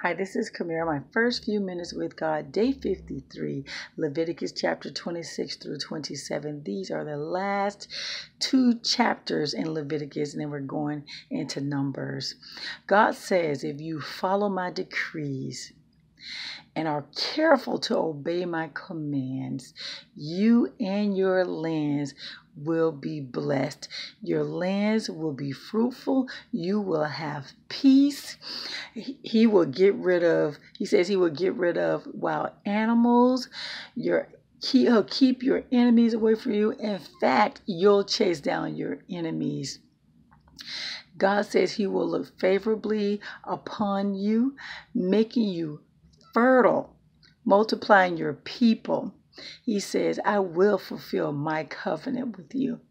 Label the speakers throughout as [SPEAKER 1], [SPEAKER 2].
[SPEAKER 1] Hi, this is Kamera. My first few minutes with God, day 53, Leviticus chapter 26 through 27. These are the last two chapters in Leviticus, and then we're going into Numbers. God says, if you follow my decrees and are careful to obey my commands, you and your lands will be blessed. Your lands will be fruitful. You will have peace. He will get rid of, he says he will get rid of wild animals. He'll keep your enemies away from you. In fact, you'll chase down your enemies. God says he will look favorably upon you, making you fertile, multiplying your people. He says, I will fulfill my covenant with you.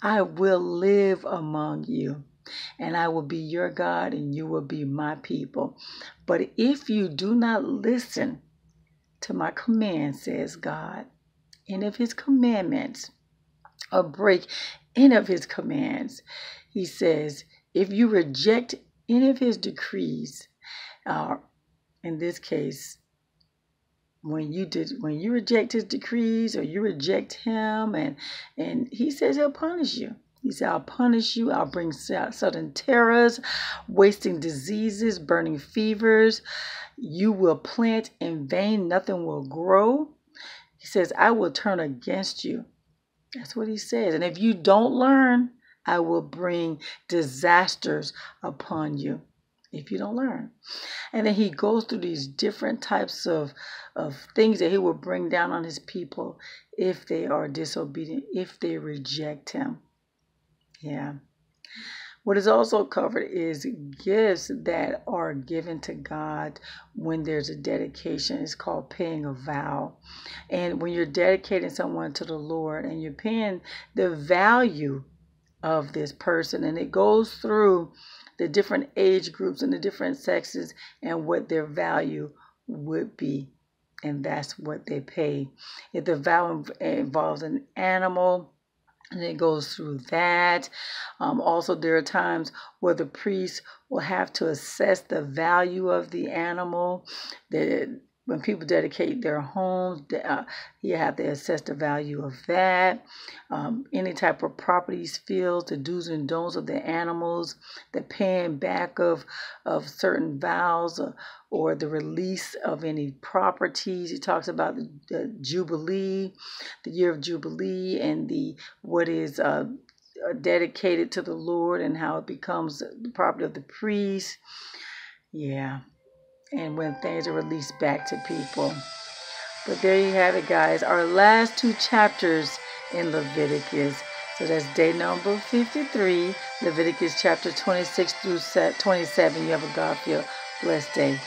[SPEAKER 1] I will live among you, and I will be your God, and you will be my people. But if you do not listen to my commands, says God, any of his commandments, or break any of his commands, he says, if you reject any of his decrees, in this case, when you reject his decrees or you reject him, and he says he'll punish you. He said, I'll punish you. I'll bring sudden terrors, wasting diseases, burning fevers. You will plant in vain. Nothing will grow. He says, I will turn against you. That's what he says. And if you don't learn, I will bring disasters upon you. If you don't learn. And then he goes through these different types of things that he will bring down on his people if they are disobedient, if they reject him. Yeah. What is also covered is gifts that are given to God when there's a dedication. It's called paying a vow. And when you're dedicating someone to the Lord and you're paying the value of this person, and it goes through the different age groups and the different sexes and what their value would be. And that's what they pay. If the vow involves an animal, and it goes through that. Also, there are times where the priest will have to assess the value of the animal. When people dedicate their homes, you have to assess the value of that. Any type of properties, fields, the do's and don'ts of the animals, the paying back of certain vows, or the release of any properties. He talks about the Jubilee, the year of Jubilee, and what is dedicated to the Lord and how it becomes the property of the priest. Yeah. And when things are released back to people. But there you have it, guys. Our last two chapters in Leviticus. So that's day number 53, Leviticus chapter 26 through 27. You have a God-filled blessed day.